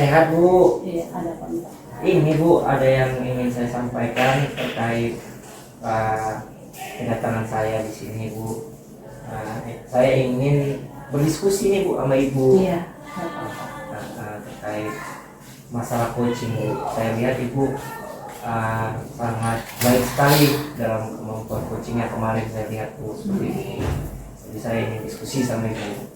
Sehat Bu. Iya, ada apa Pak? Ini Bu, ada yang ingin saya sampaikan terkait kedatangan saya di sini Bu. Saya ingin berdiskusi nih Bu sama Ibu. Iya, apa-apa. Terkait masalah coaching Bu. Saya lihat Ibu sangat baik sekali dalam kemampuan coachingnya. Kemarin saya lihat Bu seperti itu. Jadi saya ingin diskusi sama Ibu.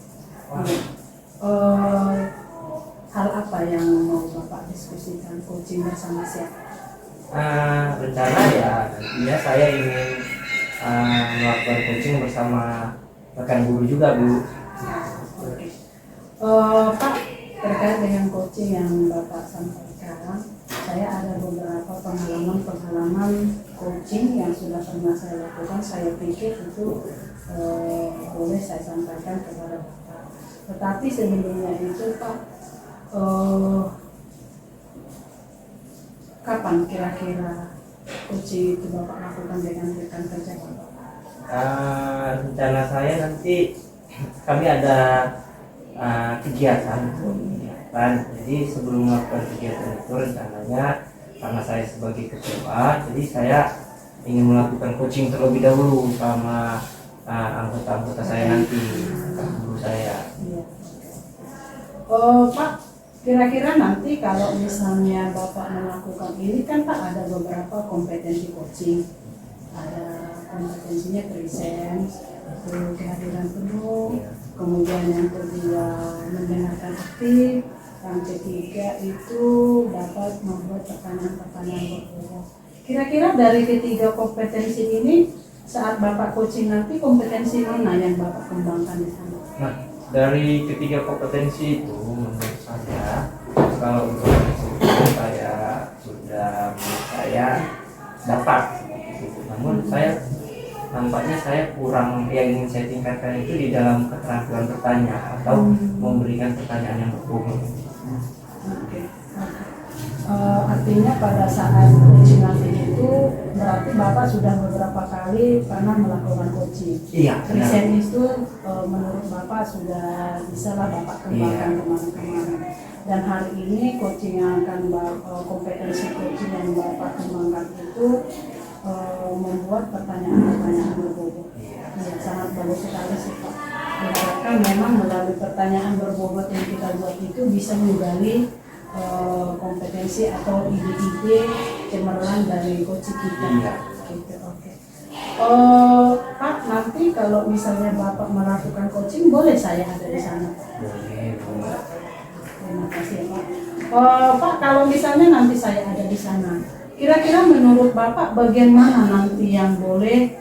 Hal apa yang mau Bapak diskusikan, coaching bersama siapa? Rencana ya nantinya saya ingin melakukan coaching bersama rekan guru juga Bu. Oke. Pak, terkait dengan coaching yang Bapak sampaikan, saya ada beberapa pengalaman coaching yang sudah pernah saya lakukan. Saya pikir itu boleh saya sampaikan kepada Bapak. Tetapi sebelumnya itu Pak, kapan kira-kira coaching itu Bapak lakukan dengan rekan kerja Bapak? Rencana saya nanti kami ada kegiatan. Jadi sebelum melakukan kegiatan itu rencananya karena saya sebagai ketua, jadi saya ingin melakukan coaching terlebih dahulu sama anggota-anggota saya nanti, guru saya. Iya. Pak, kira-kira nanti kalau misalnya Bapak melakukan ini kan Pak ada beberapa kompetensi coaching. Ada kompetensinya presence, itu kehadiran penuh, kemudian yang kedua mendengarkan aktif, yang ketiga itu dapat membuat pertanyaan-pertanyaan berbobot. Kira-kira dari ketiga kompetensi ini saat Bapak coaching nanti kompetensi mana yang Bapak kembangkan di sana? Nah, dari ketiga kompetensi itu menurut saya kalau untuk itu saya sudah menurut saya dapat gitu. Namun nampaknya saya kurang, yang ingin saya tingkatkan itu di dalam keterampilan bertanya atau memberikan pertanyaan yang berbobot. Oke. Artinya pada saat coaching nanti itu berarti Bapak sudah beberapa kali pernah melakukan coaching. Iya. Present itu menurut Bapak sudah bisa lah Bapak kembangkan kemana-kemana. Dan hari ini coaching yang akan kompetensi coaching yang Bapak kembangkan itu membuat pertanyaan-pertanyaan berbobot. Ya, sangat bagus sekali sih Pak. Diharapkan memang melalui pertanyaan berbobot yang kita buat itu bisa menggali kompetensi atau ide-ide cemerlang dari coaching kita. Iya. Gitu, oke. Pak, nanti kalau misalnya Bapak melakukan coaching, boleh saya ada di sana? Boleh. Terima kasih ya Pak. Pak, kalau misalnya nanti saya ada di sana, kira-kira menurut Bapak bagian mana nanti yang boleh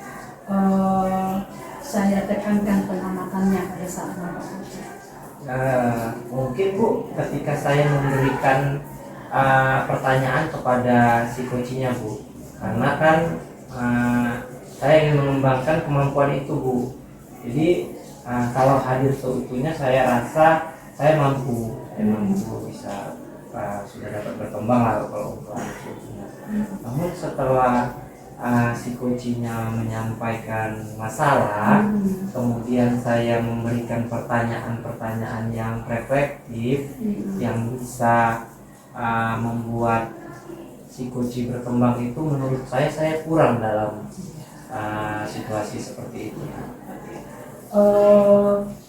saya tekankan pengamatannya pada saat Bapak coaching? Mungkin Bu, ketika saya memberikan pertanyaan kepada si coachingnya Bu, karena kan saya ingin mengembangkan kemampuan itu Bu. Jadi kalau hadir seutuhnya saya rasa saya mampu bisa sudah dapat berkembang lah kalau untuk hadir seutuhnya. Namun setelah si coachingnya menyampaikan masalah, kemudian saya memberikan pertanyaan-pertanyaan yang reflektif yang bisa membuat si coaching berkembang, itu menurut saya kurang dalam situasi seperti itu.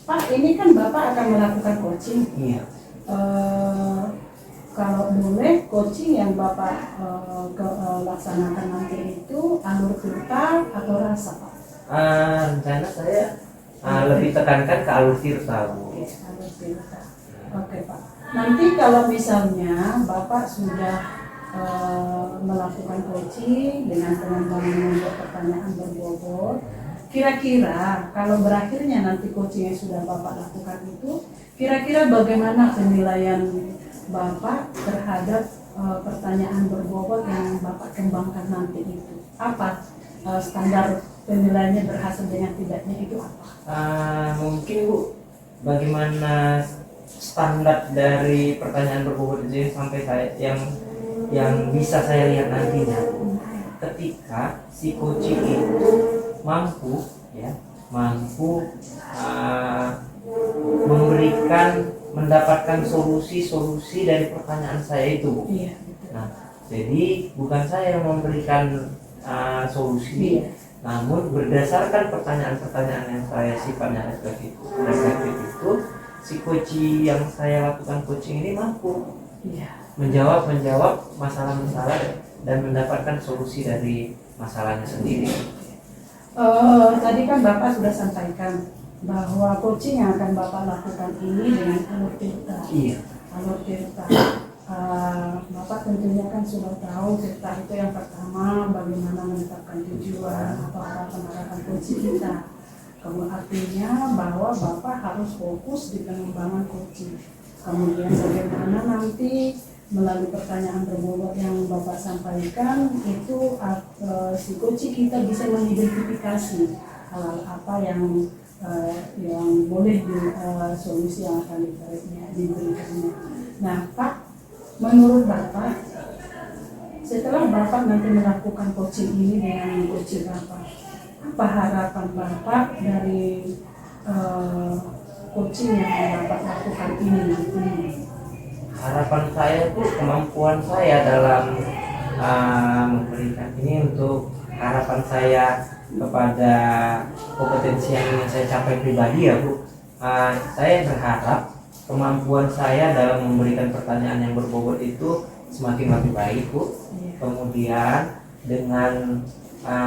Pak, ini kan Bapak akan melakukan coaching. Iya. Kalau boleh coaching yang Bapak laksanakan nanti itu alur tirta atau rasa Pak? Rencana saya lebih tekankan ke alur tirta Bu. Alur tirta. Oke Pak. Nanti kalau misalnya Bapak sudah melakukan coaching dengan pengembangan membuat pertanyaan berbobot, kira-kira kalau berakhirnya nanti coaching yang sudah Bapak lakukan itu, kira-kira bagaimana penilaian Bapak terhadap pertanyaan berbobot yang Bapak kembangkan nanti itu? Apa standar penilaiannya, berhasil dengan tidaknya itu apa? Mungkin Bu, bagaimana standar dari pertanyaan berbobot itu sampai saya yang bisa saya lihat nantinya ketika si coaching itu mampu memberikan mendapatkan solusi-solusi dari pertanyaan saya itu, Bu. Iya, betul. Nah, jadi bukan saya yang memberikan solusi, Iya. namun berdasarkan pertanyaan-pertanyaan yang saya sifatnya reflektif itu, si coaching yang saya lakukan coaching ini mampu Iya. menjawab masalah-masalah dan mendapatkan solusi dari masalahnya sendiri. Tadi kan Bapak sudah sampaikan bahwa coaching yang akan Bapak lakukan ini dengan alur tirta. Iya. Alur tirta. Bapak tentunya kan sudah tahu tirta itu yang pertama bagaimana menetapkan tujuan atau harapan coaching kita. Kemudian artinya bahwa Bapak harus fokus di pengembangan coaching. Kemudian bagaimana nanti melalui pertanyaan berbobot yang Bapak sampaikan itu si coaching kita bisa mengidentifikasi hal apa yang boleh solusi yang akan diberikannya. Nah, Pak, menurut Bapak, setelah Bapak nanti melakukan coaching ini dengan coaching Bapak, apa harapan Bapak dari coaching yang Bapak lakukan ini nanti? Harapan saya itu kemampuan saya dalam memberikan ini untuk harapan saya kepada kompetensi yang ingin saya capai pribadi ya Bu. Saya berharap kemampuan saya dalam memberikan pertanyaan yang berbobot itu semakin lebih baik Bu. Kemudian dengan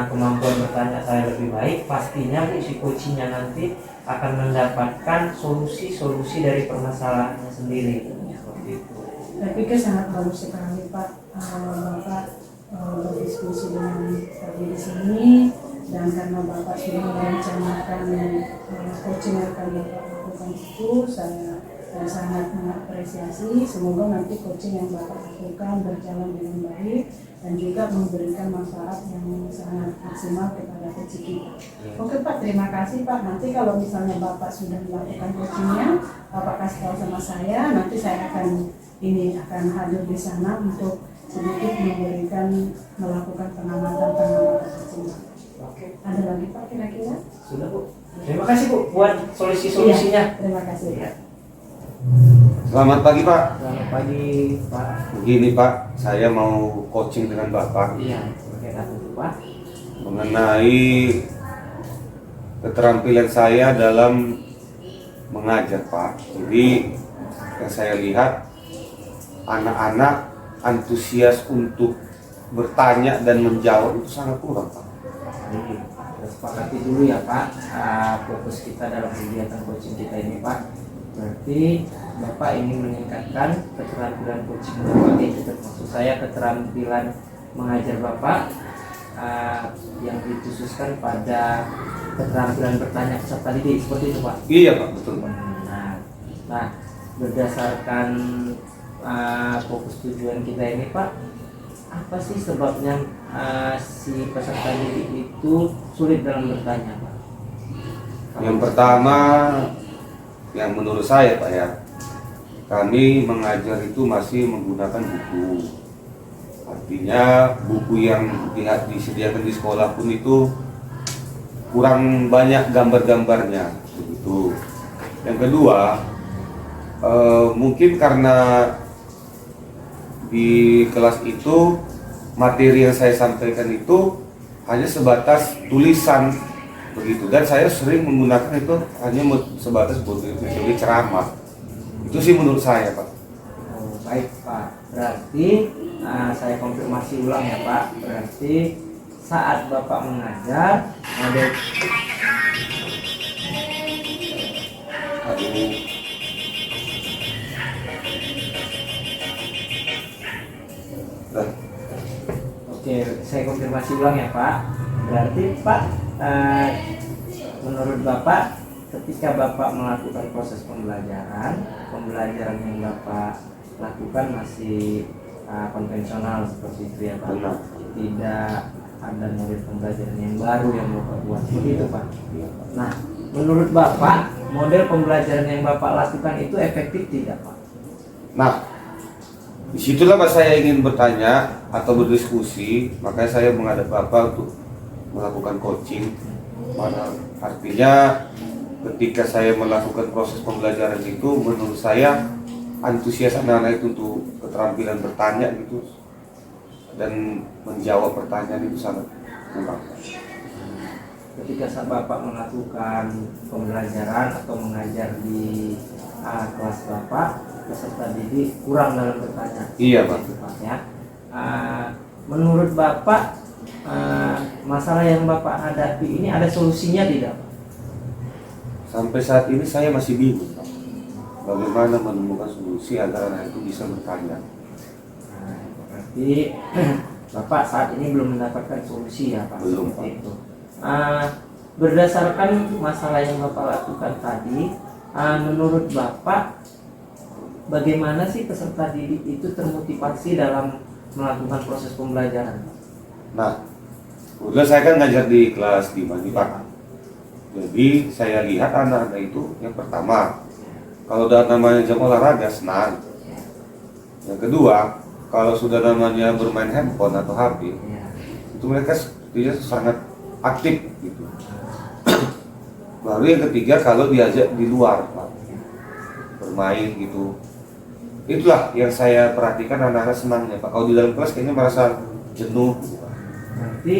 kemampuan bertanya saya lebih baik, pastinya Bu si coachingnya nanti akan mendapatkan solusi-solusi dari permasalahannya sendiri. Seperti itu. Saya pikir sangat bagus sekali Pak, Bapak berdiskusi dengan tadi di sini, dan karena Bapak sudah merencanakan coaching yang akan Bapak lakukan itu, saya sangat mengapresiasi. Semoga nanti coaching yang Bapak lakukan berjalan dengan baik dan juga memberikan manfaat yang sangat maksimal kepada coaching kita. Oke Pak, terima kasih Pak. Nanti kalau misalnya Bapak sudah melakukan coachingnya, Bapak kasih tahu sama saya. Nanti saya akan hadir di sana untuk sedikit melakukan pengamatan coaching. Oke. Ada lagi Pak kira-kira? Sudah Bu. Terima kasih Bu buat solusi-solusinya. Iya, terima kasih. Iya. Selamat pagi Pak. Selamat pagi Pak. Begini Pak, saya mau coaching dengan Bapak Iya, berkaitan itu Pak. mengenai keterampilan saya dalam mengajar Pak. Jadi yang saya lihat anak-anak antusias untuk bertanya dan menjawab itu sangat kurang Pak. Jadi kita sepakati dulu ya Pak, fokus kita dalam kegiatan coaching kita ini Pak. Berarti Bapak ingin meningkatkan keterampilan coaching Bapak, maksud saya keterampilan mengajar Bapak yang dikhususkan pada keterampilan bertanya peserta didik, seperti itu Pak. Iya Pak, betul Pak. Nah, berdasarkan fokus tujuan kita ini Pak, apa sih sebabnya si peserta didik itu sulit dalam bertanya Pak? Yang pertama, yang menurut saya Pak ya, kami mengajar itu masih menggunakan buku. Artinya buku yang disediakan di sekolah pun itu kurang banyak gambar-gambarnya begitu. Yang kedua, mungkin karena di kelas itu materi yang saya sampaikan itu hanya sebatas tulisan begitu, dan saya sering menggunakan itu hanya sebatas metode ceramah. Itu sih menurut saya Pak. Oh, baik Pak, berarti saya konfirmasi ulang ya Pak. Berarti saat Bapak mengajar model Oke, saya konfirmasi ulang ya Pak. Berarti Pak, menurut Bapak, ketika Bapak melakukan proses pembelajaran yang Bapak lakukan masih konvensional seperti itu ya Pak. Benar. Tidak ada model pembelajaran yang baru yang Bapak buat, seperti itu Pak. Nah, menurut Bapak, model pembelajaran yang Bapak lakukan itu efektif tidak Pak? Nah, disitulah Pak saya ingin bertanya atau berdiskusi, makanya saya menghadap Bapak untuk melakukan coaching. Artinya ketika saya melakukan proses pembelajaran itu, menurut saya antusias anak-anak itu untuk keterampilan bertanya gitu dan menjawab pertanyaan itu sangat kurang. Ketika Bapak melakukan pembelajaran atau mengajar di kelas Bapak, peserta didik kurang dalam bertanya. Iya, Pak. Gitu, Pak, ya. Menurut Bapak, masalah yang Bapak hadapi ini ada solusinya tidak? Sampai saat ini saya masih bingung, Pak. Bagaimana menemukan solusi agar anak itu bisa bertanya. Berarti Bapak saat ini belum mendapatkan solusi ya, Pak? Belum, Pak. Itu. Berdasarkan masalah yang Bapak lakukan tadi, menurut Bapak bagaimana sih peserta didik itu termotivasi dalam melakukan proses pembelajaran? Nah, kebetulan saya kan ngajar di kelas 5 nih, Pak. Jadi saya lihat anak-anak itu yang pertama, kalau udah namanya jam olahraga senang. Yang kedua, kalau sudah namanya bermain handphone atau HP, itu mereka sepertinya sangat aktif gitu. Baru yang ketiga, kalau diajak di luar, Pak, bermain gitu. Itulah yang saya perhatikan anak-anak senangnya, Pak. Kalau di dalam kelas kayaknya merasa jenuh gitu, Pak. Nanti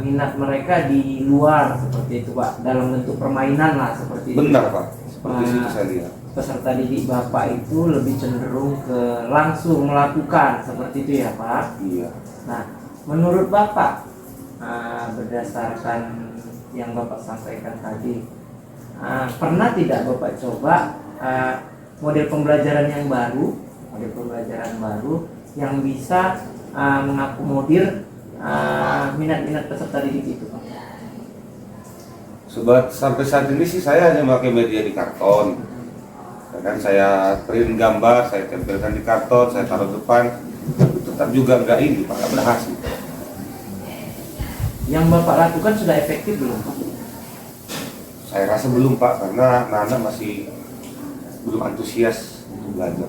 minat mereka di luar seperti itu, Pak, dalam bentuk permainan lah seperti itu. Benar, Pak. Seperti itu saya lihat. Peserta didik Bapak itu lebih cenderung ke langsung melakukan seperti itu ya, Pak. Iya. Nah, menurut Bapak, berdasarkan yang Bapak sampaikan tadi, pernah tidak Bapak coba model pembelajaran baru yang bisa mengakomodir minat-minat peserta didik itu, Pak? Sampai saat ini sih saya hanya pakai media di karton. Kan saya print gambar, saya tempelkan di karton, saya taruh depan, tapi tetap juga nggak ini, Pak, nggak berhasil. Yang Bapak lakukan sudah efektif belum, Pak? Saya rasa belum, Pak, karena anak-anak masih belum antusias untuk belajar.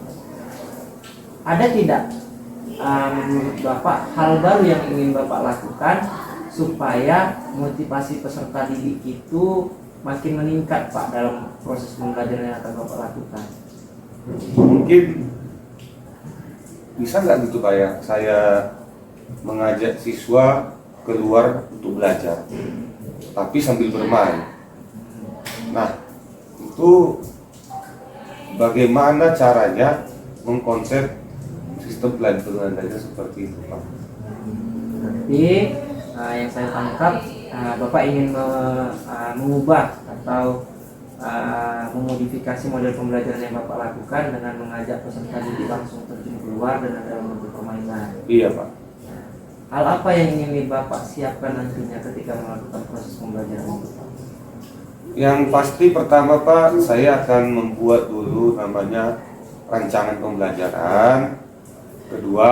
Ada tidak menurut Bapak hal baru yang ingin Bapak lakukan supaya motivasi peserta didik itu makin meningkat, Pak, dalam proses pembelajaran yang akan Bapak lakukan? Mungkin bisa nggak gitu, Pak, ya, saya mengajak siswa keluar untuk belajar, tapi sambil bermain. Nah, itu bagaimana caranya mengkonsep sistem pelajaran seperti itu, Pak? Berarti yang saya tangkap, Bapak ingin mengubah atau memodifikasi model pembelajaran yang Bapak lakukan dengan mengajak peserta didik langsung terjun keluar dengan dalam bentuk permainan. Iya, Pak. Hal apa yang ingin Bapak siapkan nantinya ketika melakukan proses pembelajaran itu, Pak? Yang pasti pertama, Pak, saya akan membuat dulu namanya rancangan pembelajaran. Kedua,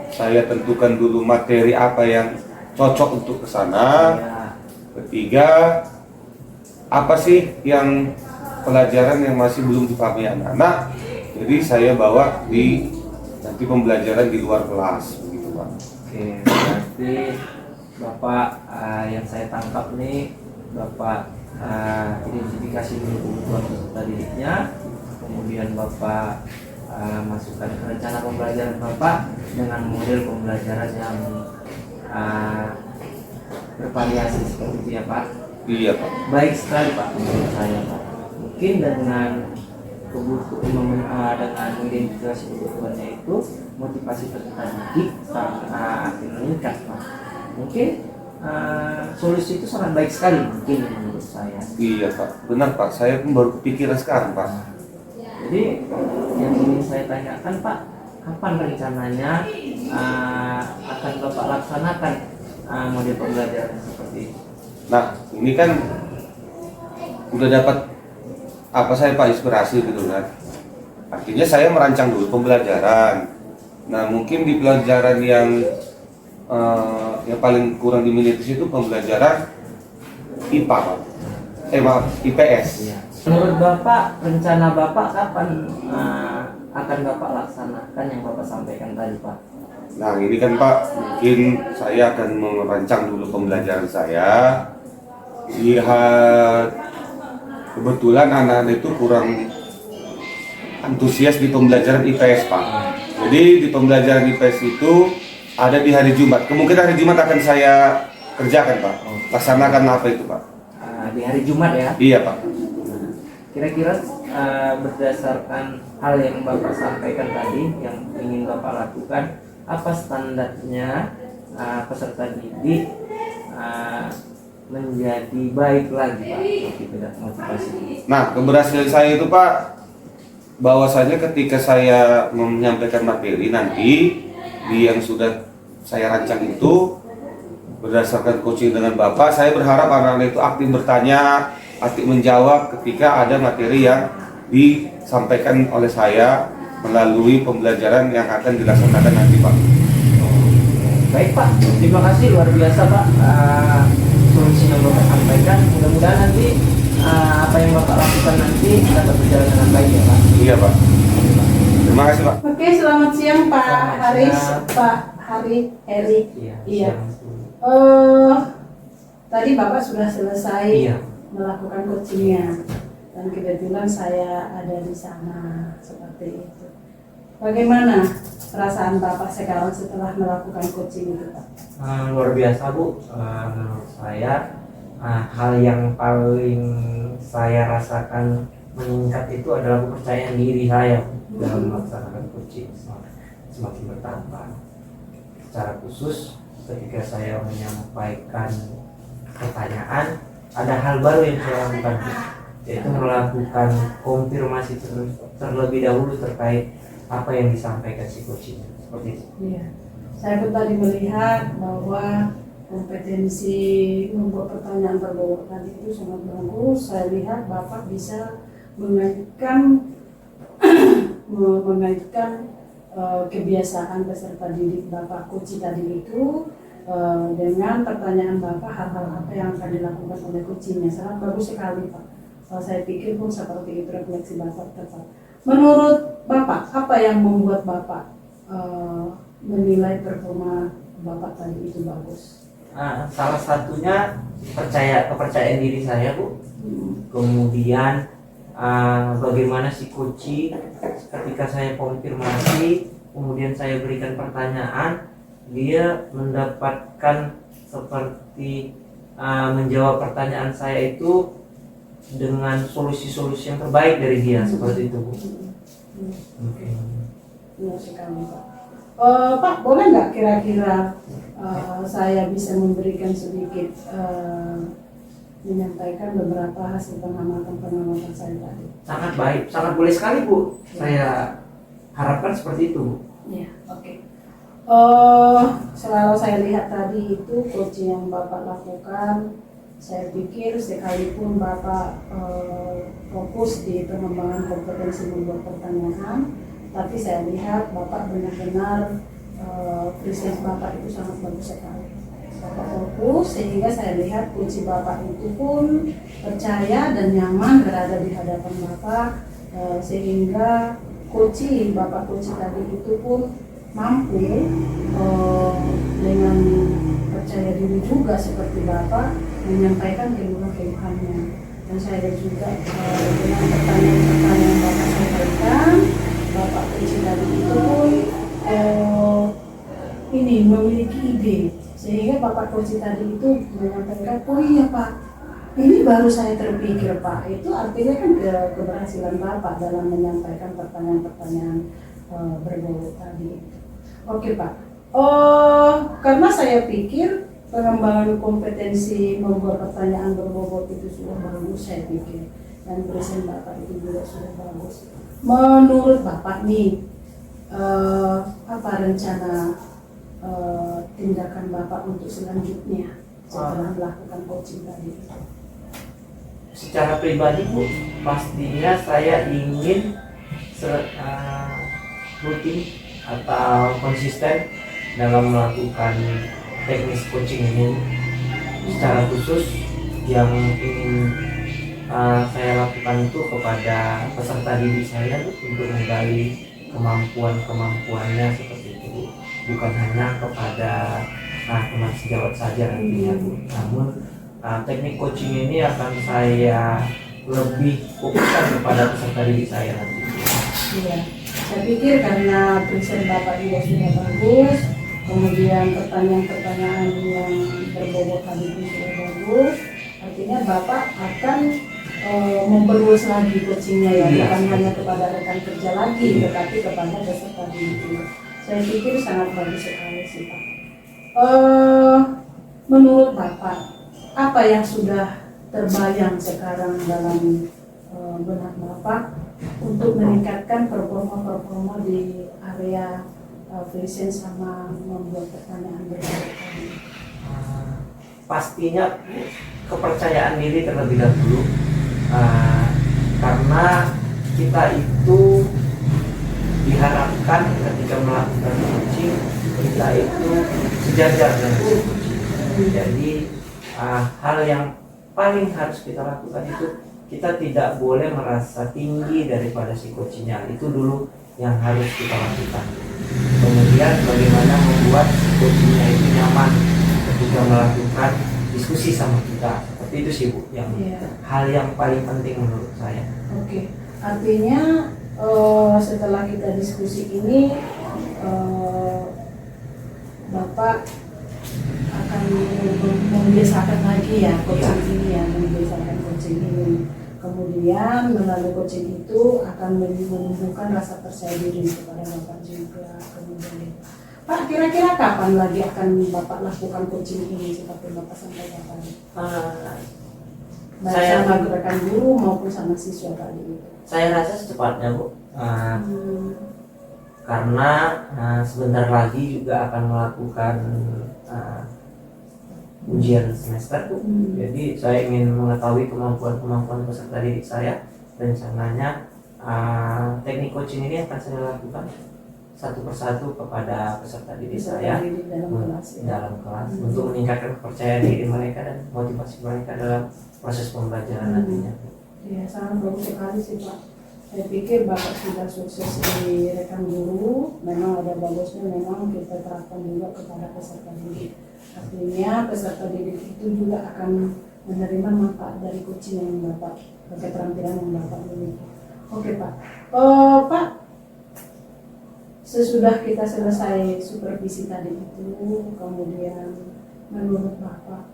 saya tentukan dulu materi apa yang cocok untuk ke sana. Ketiga, apa sih yang pelajaran yang masih belum dipahami anak-anak, jadi saya bawa di nanti pembelajaran di luar kelas, begitu, Pak. Oke, berarti Bapak yang saya tangkap nih, Bapak identifikasi dulu kebutuhan peserta didiknya, kemudian Bapak masukkan ke rencana pembelajaran Bapak dengan model pembelajaran yang bervariasi seperti itu ya, Pak. Iya, Pak. Baik sekali, Pak, menurut saya, Pak. Mungkin dengan dengan identifikasi kebutuhannya itu, motivasi peserta didik akan meningkat, Pak. Mungkin solusi itu sangat baik sekali mungkin menurut saya. Iya, Pak. Benar, Pak. Saya pun baru kepikiran sekarang, Pak. Jadi yang ingin saya tanyakan, Pak, kapan rencananya akan Bapak laksanakan model pembelajaran seperti itu? Nah, ini kan udah dapat apa saya, Pak, inspirasi gitu kan. Artinya saya merancang dulu pembelajaran. Nah, mungkin di pelajaran yang paling kurang diminati itu pembelajaran IPA, Pak. Maaf, IPS. Iya. Menurut Bapak, rencana Bapak kapan akan Bapak laksanakan yang Bapak sampaikan tadi, Pak? Nah, ini kan, Pak, mungkin saya akan merancang dulu pembelajaran saya, lihat kebetulan anak-anak itu kurang antusias di pembelajaran IPS Pak. Jadi di pembelajaran IPS itu ada di hari Jumat. Kemungkinan hari Jumat akan saya kerjakan Pak. Laksanakan apa itu Pak? Di hari Jumat ya. Iya Pak. Kira-kira berdasarkan hal yang Bapak sampaikan tadi yang ingin Bapak lakukan, apa standarnya peserta didik menjadi baik lagi Pak untuk tidak motivasi? Nah, keberhasilan saya itu Pak, bahwasanya ketika saya menyampaikan materi nanti di yang sudah saya rancang itu berdasarkan coaching dengan Bapak, saya berharap anak-anak itu aktif bertanya, aktif menjawab ketika ada materi yang disampaikan oleh saya melalui pembelajaran yang akan dilaksanakan nanti Pak. Baik Pak, terima kasih luar biasa Pak solusi yang Bapak sampaikan. Mudah-mudahan nanti apa yang Bapak lakukan nanti dapat berjalan dengan baik ya Pak. Iya Pak. Terima kasih Pak. Oke, selamat siang Pak Selamat Haris, siang. Pak Heri. Iya. Iya. Tadi Bapak sudah selesai Iya. melakukan coachingnya dan kebetulan saya ada di sana seperti itu. Bagaimana perasaan Bapak sekarang setelah melakukan coaching itu Pak? Luar biasa Bu. Menurut saya hal yang paling saya rasakan meningkat itu adalah kepercayaan diri saya dalam melaksanakan coaching semakin bertambah. Secara khusus ketika saya menyampaikan pertanyaan, ada hal baru yang saya lakukan, yaitu melakukan konfirmasi terlebih dahulu terkait apa yang disampaikan si coaching. Seperti itu. Iya. Saya pun tadi melihat bahwa kompetensi membuat pertanyaan berbobot tadi itu sangat bagus. Saya lihat Bapak bisa mengaitkan kebiasaan peserta didik Bapak coach tadi itu dengan pertanyaan Bapak hal-hal apa yang akan dilakukan oleh coachingnya. Sangat bagus sekali Pak. Saya pikir pun seperti itu refleksi Bapak tepat. Menurut Bapak, apa yang membuat Bapak menilai performa Bapak tadi itu bagus? Salah satunya kepercayaan diri saya Bu. Kemudian bagaimana si coaching ketika saya konfirmasi, kemudian saya berikan pertanyaan, dia mendapatkan seperti menjawab pertanyaan saya itu dengan solusi-solusi yang terbaik dari dia, seperti itu Bu. Iya sekali Pak. Pak, boleh nggak kira-kira saya bisa memberikan sedikit menyampaikan beberapa hasil pengamatan saya tadi? Sangat baik, sangat boleh sekali Bu. Saya harapkan seperti itu Bu. Iya, oke. Selalu saya lihat tadi itu coaching yang Bapak lakukan, saya pikir sekalipun Bapak fokus di pengembangan kompetensi membuat pertanyaan, tapi saya lihat Bapak benar-benar presence Bapak itu sangat bagus sekali. Bapak fokus sehingga saya lihat coaching Bapak itu pun percaya dan nyaman berada di hadapan Bapak, sehingga coaching Bapak coaching tadi itu pun mampu dengan percaya diri juga seperti Bapak menyampaikan keluhan-keluhannya. Dan saya juga dengan pertanyaan-pertanyaan Bapak sampaikan, Bapak coaching tadi itu pun ini memiliki ide, sehingga Bapak coaching tadi itu menyampaikan, oh iya Pak, ini baru saya terpikir Pak. Itu artinya kan keberhasilan Bapak dalam menyampaikan pertanyaan-pertanyaan berbobot tadi. Oke Pak, karena saya pikir pengembangan kompetensi membuat pertanyaan berbobot itu sudah bagus, saya pikir, dan present Bapak itu juga sudah bagus. Menurut Bapak nih, apa rencana tindakan Bapak untuk selanjutnya setelah melakukan coaching tadi? Secara pribadi Bu, pastinya saya ingin rutin atau konsisten dalam melakukan teknis coaching ini. Secara khusus yang ingin saya lakukan itu kepada peserta didik saya Bu, untuk menggali kemampuannya seperti itu Bu. Bukan hanya kepada teman sejawat saja nantinya Bu, namun teknik coaching ini akan saya lebih fokuskan kepada peserta didik saya nanti. Iya, saya pikir karena present Bapak juga sudah bagus, kemudian pertanyaan-pertanyaan yang berbobot tadi pun sudah bagus, artinya Bapak akan memperluas lagi coachingnya ya, Iya. bukan hanya kepada rekan kerja lagi, tetapi kepada peserta didik. Saya pikir sangat bagus sekali sih Pak. Menurut Bapak, apa yang sudah terbayang sekarang dalam benak Bapak untuk meningkatkan performa di area present sama membuat pertanyaan berbagai tadi? Pastinya kepercayaan diri terlebih dahulu, karena kita itu diharapkan ketika melakukan coaching kita itu sejajar dengan coaching. Jadi hal yang paling harus kita lakukan itu kita tidak boleh merasa tinggi daripada si coachingnya, itu dulu yang harus kita lakukan. Kemudian bagaimana membuat si coachingnya itu nyaman ketika melakukan diskusi sama kita, seperti itu sih Bu, yang hal yang paling penting menurut saya. Oke, artinya setelah kita diskusi ini Bapak akan membiasakan lagi ya coaching ini ya, membiasakan coaching ini. Kemudian melalui coaching itu akan menumbuhkan rasa percaya diri kepada Bapak juga. Kemudian Pak, kira-kira kapan lagi akan Bapak lakukan coaching ini seperti Bapak sampaikan tadi? Baik sama rekan guru maupun sama siswa tadi. Saya rasa secepatnya Bu, karena sebentar lagi juga akan melakukan ujian semester Bu. Jadi saya ingin mengetahui kemampuan peserta didik saya. Rencananya teknik coaching ini akan saya lakukan satu persatu kepada peserta didik saya dalam kelas untuk meningkatkan kepercayaan diri mereka dan motivasi mereka dalam proses pembelajaran nantinya. Ya, sangat bagus sekali sih Pak. Saya pikir Bapak sudah sukses di rekan guru, memang ada bagusnya, memang kita terapkan juga kepada peserta didik. Artinya peserta didik itu juga akan menerima manfaat dari coaching yang Bapak, keterampilan yang Bapak miliki. Oke Pak. Pak, sesudah kita selesai supervisi tadi itu, kemudian menurut Bapak,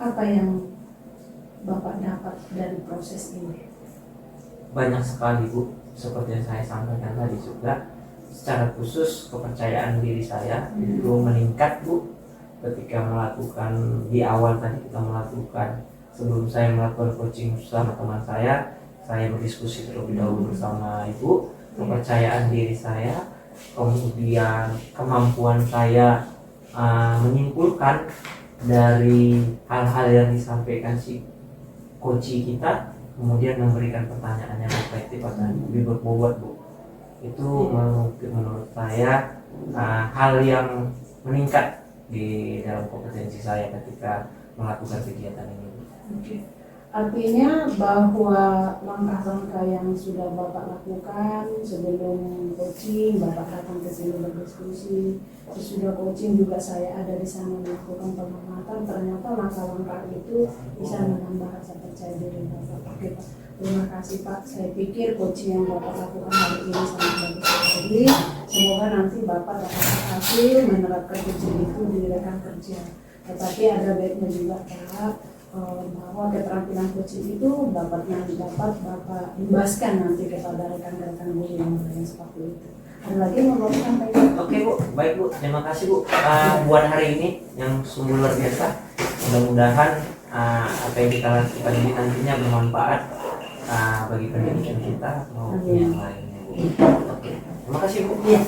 apa yang Bapak dapat dari proses ini? Banyak sekali Bu, seperti yang saya sampaikan tadi juga. Secara khusus kepercayaan diri saya itu meningkat Bu ketika melakukan di awal tadi kita melakukan, sebelum saya melakukan coaching bersama teman saya berdiskusi terlebih dahulu bersama Ibu. Kepercayaan diri saya, kemudian kemampuan saya menyimpulkan dari hal-hal yang disampaikan si coach kita, kemudian memberikan pertanyaan yang reflektif atau lebih berbobot Bu. Itu menurut saya hal yang meningkat di dalam kompetensi saya ketika melakukan kegiatan ini. Oke. Artinya bahwa langkah-langkah yang sudah Bapak lakukan sebelum coaching, Bapak datang ke sini berdiskusi, sesudah coaching juga saya ada di sana melakukan pengamatan, ternyata langkah-langkah itu bisa menambah rasa percaya diri Bapak. Oke Pak, terima kasih Pak. Saya pikir coaching yang Bapak lakukan hari ini sangat bagus sekali. Semoga nanti Bapak dapat berhasil menerapkan coaching itu di rekan kerja. Tetapi ada baiknya juga Pak, bahwa keterampilan coaching itu dapat Bapak imbaskan nanti kepada rekan-rekan guru yang lain seperti itu. Ada lagi mau Bapak sampaikan? Oke Bu, baik Bu, terima kasih Bu buat hari ini yang sungguh luar biasa. Mudah-mudahan apa yang kita lakukan ini nantinya bermanfaat bagi pendidikan kita maupun yang lainnya Bu. Oke, terima kasih Bu. Iya.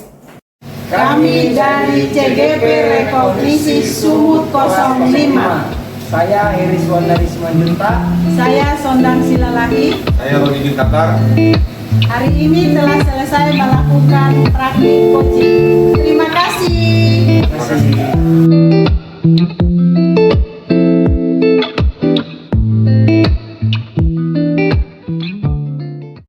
Kami dari CGP Rekognisi Sumut 05. Saya Iris Wandari Simanjunta. Saya Sondang Silalahi. Saya Roni Bintakar. Hari ini telah selesai melakukan praktik coaching. Terima kasih. Terima kasih.